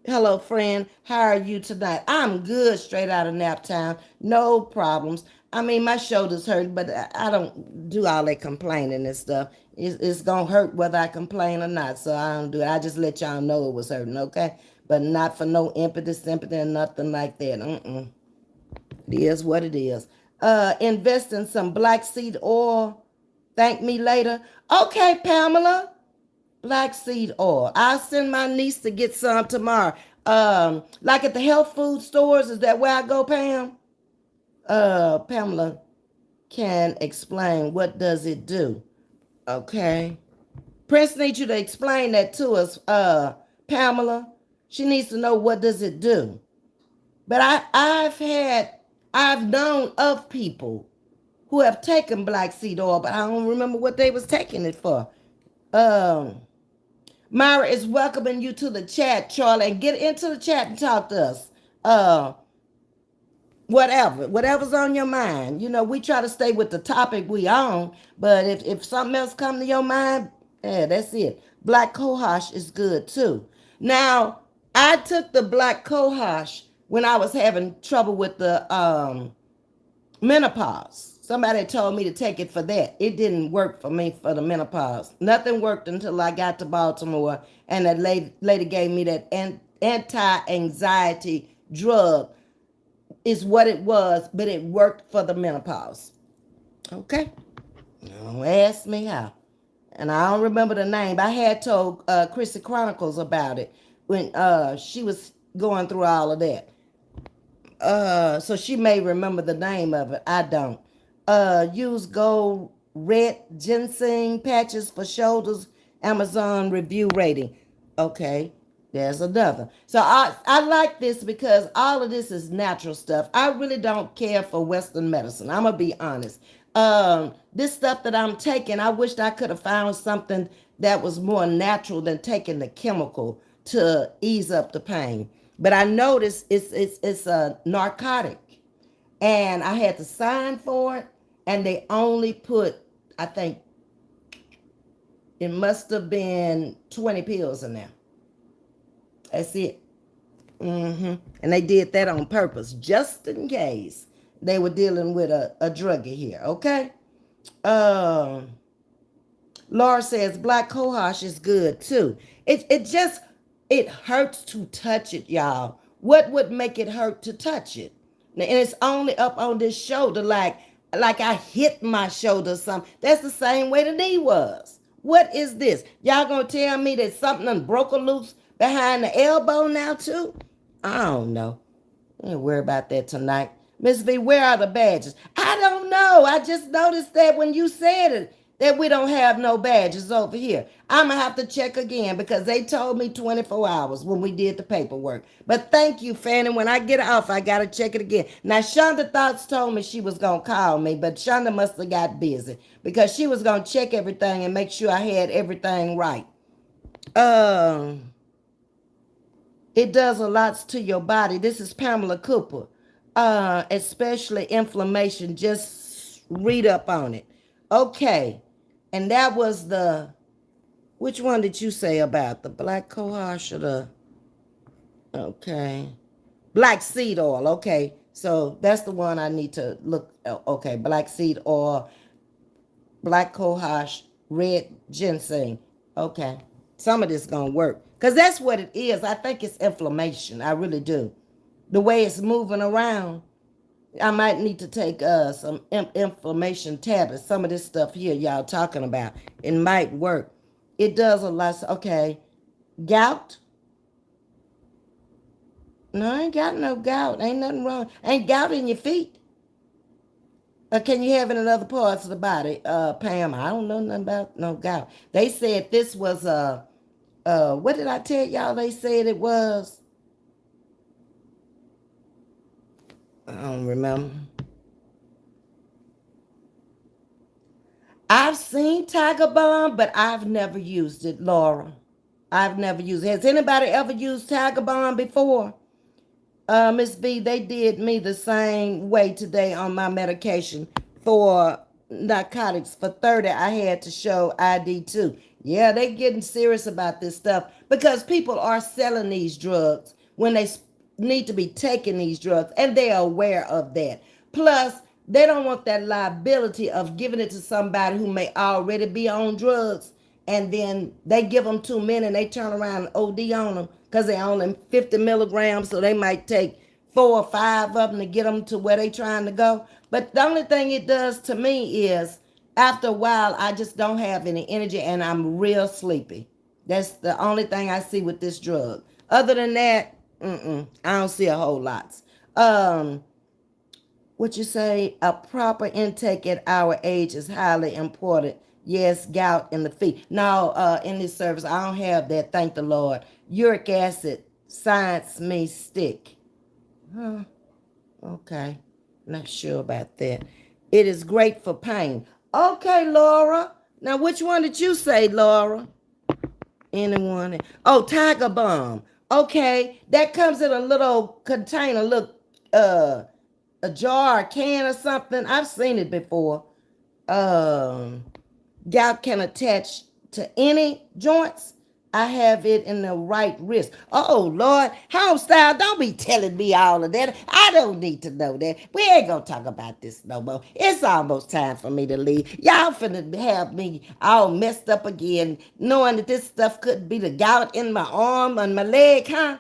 Speaker 1: Hello, friend. How are you tonight? I'm good, straight out of Naptown. No problems. I mean, my shoulders hurt, but I don't do all that complaining and stuff. It's going to hurt whether I complain or not, so I don't do it. I just let y'all know it was hurting, okay? But not for no impetus, sympathy, and nothing like that. It is what it is. Invest in some black seed oil. Thank me later. Okay, Pamela. Black seed oil. I'll send my niece to get some tomorrow. Like at the health food stores, is that where I go, Pam? Pamela can explain what does it do. Okay. Prince needs you to explain that to us, Pamela. She needs to know what does it do. But I've known of people who have taken black seed oil, but I don't remember what they was taking it for. Myra is welcoming you to the chat, Charlie, and get into the chat and talk to us. Whatever's on your mind. You know, we try to stay with the topic we on, but if something else come to your mind, yeah, that's it. Black cohosh is good too. Now, I took the black cohosh when I was having trouble with the menopause. Somebody told me to take it for that. It didn't work for me for the menopause. Nothing worked until I got to Baltimore, and that lady gave me that anti-anxiety drug. Is what it was, but it worked for the menopause. Okay? Don't ask me how. And I don't remember the name. I had told Chrissy Chronicles about it when she was going through all of that. So she may remember the name of it. I don't. Use gold red ginseng patches for shoulders. Amazon review rating. Okay, there's another. So I like this because all of this is natural stuff. I really don't care for Western medicine. I'm gonna be honest. This stuff that I'm taking, I wished I could have found something that was more natural than taking the chemical to ease up the pain. But I noticed it's a narcotic, and I had to sign for it, and they only put, I think it must have been 20 pills in there. That's it. And they did that on purpose, just in case they were dealing with a druggie here. Okay. Laura says black cohosh is good too. It hurts to touch it, y'all. What would make it hurt to touch it? And it's only up on this shoulder, like I hit my shoulder or something. That's the same way the knee was. What is this? Y'all gonna tell me that something done broke loose behind the elbow now too? I don't know. I ain't worry about that tonight. Ms. V, where are the badges? I don't know. I just noticed that when you said it, that we don't have no badges over here. I'm going to have to check again because they told me 24 hours when we did the paperwork. But thank you, Fanny. When I get off, I got to check it again. Now, Shonda Thoughts told me she was going to call me, but Shonda must have got busy because she was going to check everything and make sure I had everything right. It does a lot to your body. This is Pamela Cooper. Especially inflammation. Just read up on it. Okay. And that was which one did you say about? The black cohosh or okay. Black seed oil. Okay. So that's the one I need to look. Okay. Black seed oil, black cohosh, red ginseng. Okay. Some of this going to work. Because that's what it is. I think it's inflammation. I really do. The way it's moving around, I might need to take some inflammation tablets. Some of this stuff here y'all talking about. It might work. It does a lot. Okay. Gout? No, I ain't got no gout. Ain't nothing wrong. Ain't gout in your feet. Can you have it in other parts of the body? Pam, I don't know nothing about no gout. They said this was What did I tell y'all they said it was? I don't remember. I've seen Tiger Balm, but I've never used it, Laura. I've never used it. Has anybody ever used Tiger Balm before? Ms.V, they did me the same way today on my medication for narcotics. For 30, I had to show ID too. Yeah, they getting serious about this stuff because people are selling these drugs when they need to be taking these drugs, and they're aware of that. Plus, they don't want that liability of giving it to somebody who may already be on drugs, and then they give them too many and they turn around and OD on them because they only 50 milligrams, so they might take 4 or 5 of them to get them to where they trying to go. But the only thing it does to me is after a while, I just don't have any energy and I'm real sleepy. That's the only thing I see with this drug. Other than that, I don't see a whole lot. Um, what you say, a proper intake at our age is highly important. Yes, gout in the feet. Now, in this service, I don't have that, thank the Lord. Uric acid, science me stick. Huh, okay. Not sure about that. It is great for pain. Okay, Laura. Now, which one did you say, Laura? Anyone? Oh, Tiger Balm. Okay, that comes in a little container. Look, a jar, a can or something. I've seen it before. Um, Gout can attach to any joints. I have it in the right wrist. Oh Lord, home style, don't be telling me all of that. I don't need to know that. We ain't gonna talk about this no more. It's almost time for me to leave. Y'all finna have me all messed up again, knowing that this stuff could be the gout in my arm and my leg, huh?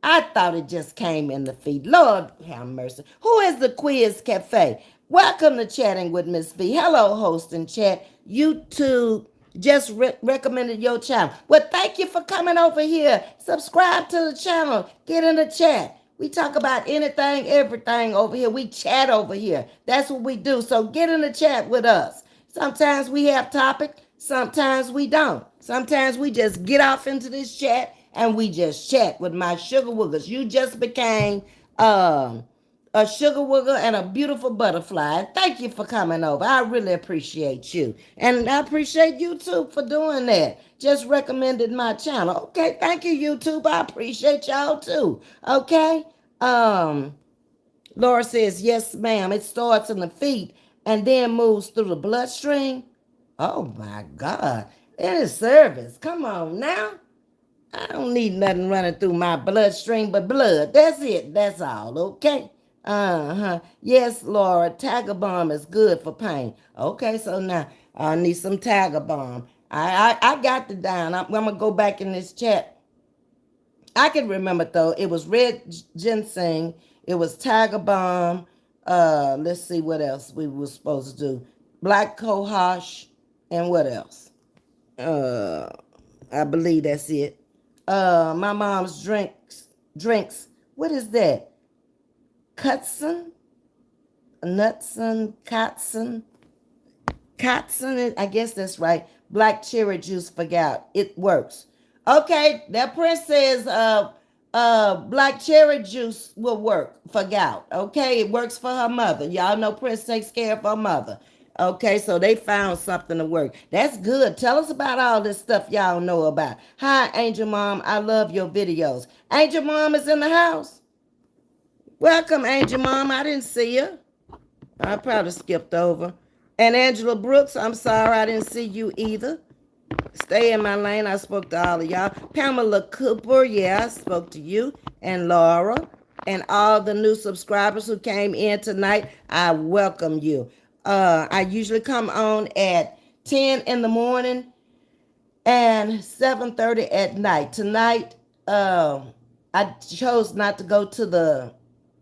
Speaker 1: I thought it just came in the feed. Lord have mercy. Who is the Quiz Cafe? Welcome to Chatting with Ms.V. Hello, host and chat. YouTube just recommended your channel. Well, thank you for coming over here. Subscribe to the channel. Get in the chat. We talk about anything, everything over here. We chat over here. That's what we do. So get in the chat with us. Sometimes we have topic. Sometimes we don't. Sometimes we just get off into this chat and we just chat with my sugar woogers. You just became a sugar wooger and a beautiful butterfly. And thank you for coming over. I really appreciate you. And I appreciate YouTube for doing that. Just recommended my channel. Okay, thank you, YouTube. I appreciate y'all too. Okay. Laura says, yes, ma'am. It starts in the feet and then moves through the bloodstream. Oh my God. It is service. Come on now. I don't need nothing running through my bloodstream but blood. That's it. That's all. Okay. Yes, Laura. Tiger Balm is good for pain. Okay, so now I need some Tiger Balm. I got the down. I'm gonna go back in this chat. I can remember though. It was red ginseng. It was Tiger Balm. Let's see what else we were supposed to do. Black cohosh and what else? I believe that's it. My mom's drinks. What is that? Cutson, Nutson, Kotson, I guess that's right. Black cherry juice for gout. It works. Okay, that Prince says black cherry juice will work for gout. Okay, it works for her mother. Y'all know Prince takes care of her mother. Okay, so they found something to work. That's good. Tell us about all this stuff y'all know about. Hi, Angel Mom. I love your videos. Angel Mom is in the house. Welcome, Angel Mom. I didn't see you. I probably skipped over. And Angela Brooks, I'm sorry I didn't see you either. Stay in my lane. I spoke to all of y'all. Pamela Cooper, yeah, I spoke to you. And Laura. And all the new subscribers who came in tonight, I welcome you. I usually come on at 10 in the morning and 7:30 at night. Tonight, I chose not to go to the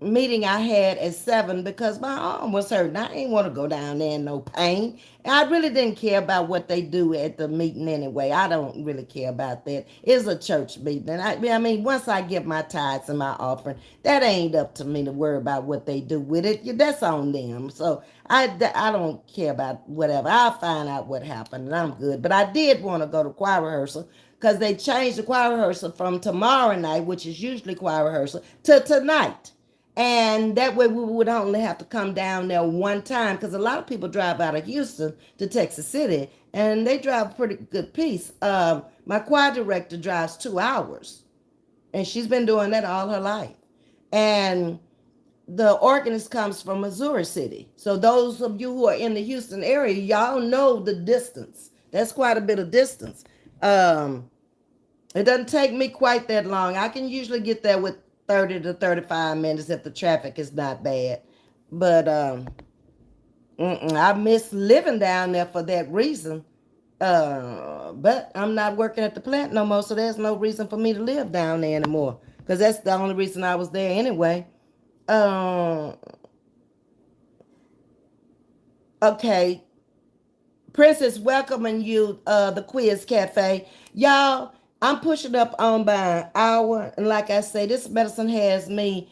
Speaker 1: meeting I had at 7 because my arm was hurting. I didn't want to go down there in no pain. And I really didn't care about what they do at the meeting anyway. I don't really care about that. It's a church meeting. And I mean, once I give my tithes and my offering, that ain't up to me to worry about what they do with it. That's on them. So I don't care about whatever. I'll find out what happened and I'm good. But I did want to go to choir rehearsal because they changed the choir rehearsal from tomorrow night, which is usually choir rehearsal, to tonight. And that way we would only have to come down there one time, because a lot of people drive out of Houston to Texas City, and they drive a pretty good piece. My choir director drives 2 hours, and she's been doing that all her life. And the organist comes from Missouri City. So those of you who are in the Houston area, y'all know the distance. That's quite a bit of distance. It doesn't take me quite that long. I can usually get there with 30 to 35 minutes if the traffic is not bad. But I miss living down there for that reason. But I'm not working at the plant no more, so there's no reason for me to live down there anymore. Because that's the only reason I was there anyway. Okay, Princess welcoming you, the Quiz Cafe. Y'all, I'm pushing up on by an hour. And like I say, this medicine has me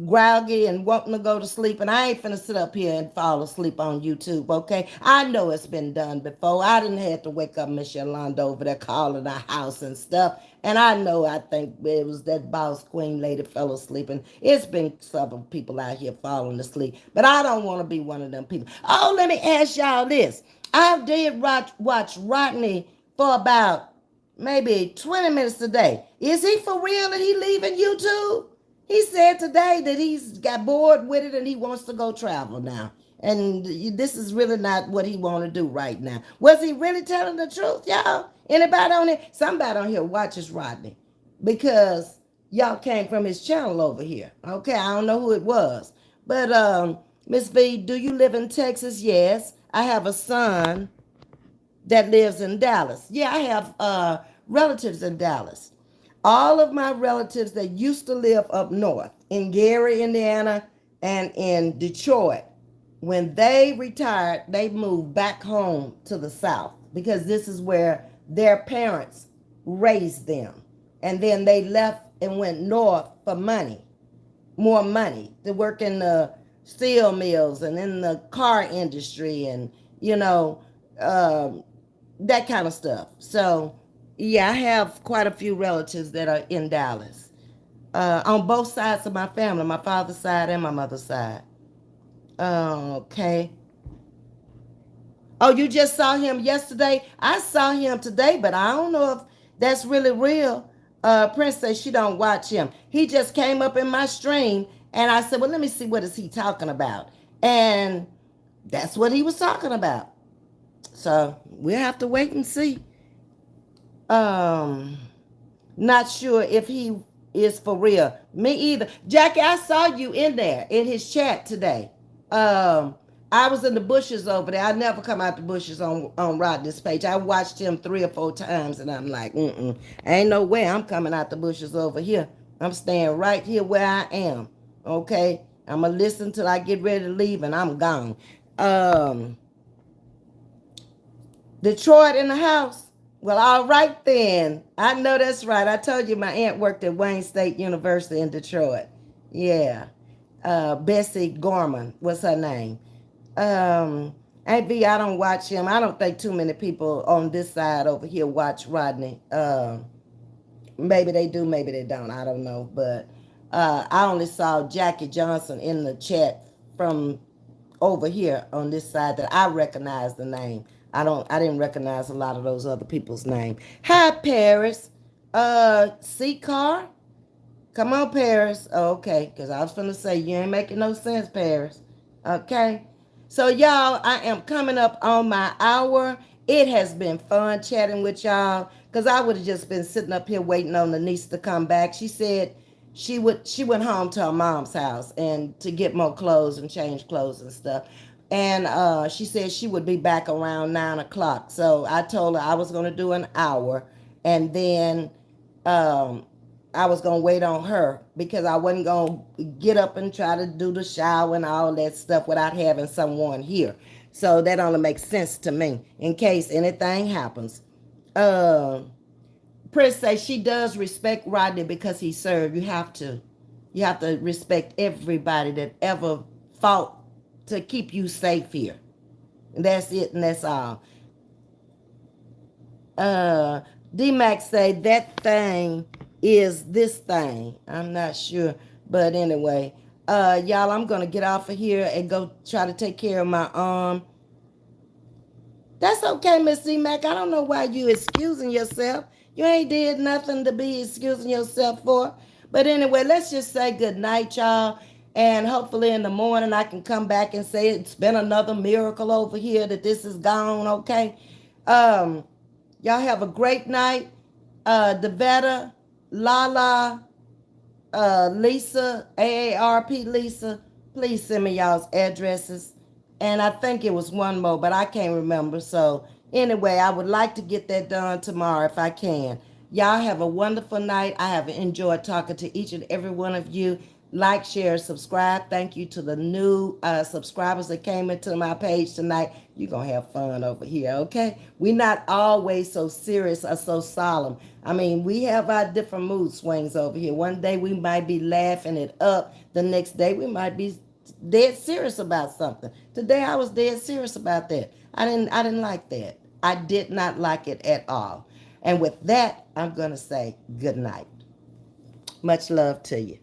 Speaker 1: groggy and wanting to go to sleep. And I ain't finna sit up here and fall asleep on YouTube, okay? I know it's been done before. I didn't have to wake up Miss Yolanda over there calling our house and stuff. And I think it was that boss queen lady fell asleep. And it's been several people out here falling asleep. But I don't want to be one of them people. Oh, let me ask y'all this. I did watch Rodney for about maybe 20 minutes today. Is he for real that he leaving YouTube? He said today that he's got bored with it and he wants to go travel now. And this is really not what he want to do right now. Was he really telling the truth, y'all? Anybody on it? Somebody on here watches Rodney, because y'all came from his channel over here. Okay, I don't know who it was. But Ms. V, do you live in Texas? Yes. I have a son that lives in Dallas. Yeah, I have relatives in Dallas. All of my relatives that used to live up north in Gary, Indiana, and in Detroit, when they retired, they moved back home to the South, because this is where their parents raised them. And then they left and went north for money, more money, to work in the steel mills and in the car industry and, you know, that kind of stuff. So, yeah, I have quite a few relatives that are in Dallas, on both sides of my family, my father's side and my mother's side. Okay. Oh, you just saw him yesterday? I saw him today, but I don't know if that's really real. Prince says she don't watch him. He just came up in my stream, and I said, well, let me see, what is he talking about? And that's what he was talking about. So we'll have to wait and see. Not sure if he is for real. Me either. Jackie, I saw you in there in his chat today. I was in the bushes over there. I never come out the bushes on Rodney's page. I watched him 3 or 4 times, and I'm like, ain't no way I'm coming out the bushes over here. I'm staying right here where I am. Okay? I'm going to listen till I get ready to leave, and I'm gone. Detroit in the house. Well, all right then. I know that's right. I told you my aunt worked at Wayne State University in Detroit. Yeah. Bessie Gorman was her name. Maybe I don't watch him. I don't think too many people on this side over here watch Rodney. Maybe they do, maybe they don't. I don't know. But I only saw Jackie Johnson in the chat from over here on this side that I recognize the name. I didn't recognize a lot of those other people's name. Hi, Paris. C-Car? Come on, Paris. Oh, okay, because I was finna say, you ain't making no sense, Paris. Okay? So, y'all, I am coming up on my hour. It has been fun chatting with y'all, because I would have just been sitting up here waiting on the niece to come back. She said she went home to her mom's house and to get more clothes and change clothes and stuff. And she said she would be back around 9 o'clock. So I told her I was going to do an hour, and then I was going to wait on her, because I wasn't going to get up and try to do the shower and all that stuff without having someone here. So that only makes sense to me in case anything happens. Prince says she does respect Rodney because he served. You have to respect everybody that ever fought to keep you safe here. And that's it, and that's all. D-Max say that thing is this thing. I'm not sure. But anyway, y'all, I'm going to get off of here and go try to take care of my arm. That's okay, Miss D-Mac. I don't know why you excusing yourself. You ain't did nothing to be excusing yourself for. But anyway, let's just say good night, y'all. And hopefully in the morning I can come back and say it's been another miracle over here that this is gone, okay? Um, Y'all have a great night. Devetta, Lala, Lisa, AARP Lisa, please send me y'all's addresses. And I think it was one more, but I can't remember. So anyway, I would like to get that done tomorrow if I can. Y'all have a wonderful night. I have enjoyed talking to each and every one of you. Like, share, subscribe. Thank you to the new subscribers that came into my page tonight. You're going to have fun over here, okay? We're not always so serious or so solemn. I mean, we have our different mood swings over here. One day we might be laughing it up. The next day we might be dead serious about something. Today I was dead serious about that. I didn't like that. I did not like it at all. And with that, I'm going to say good night. Much love to you.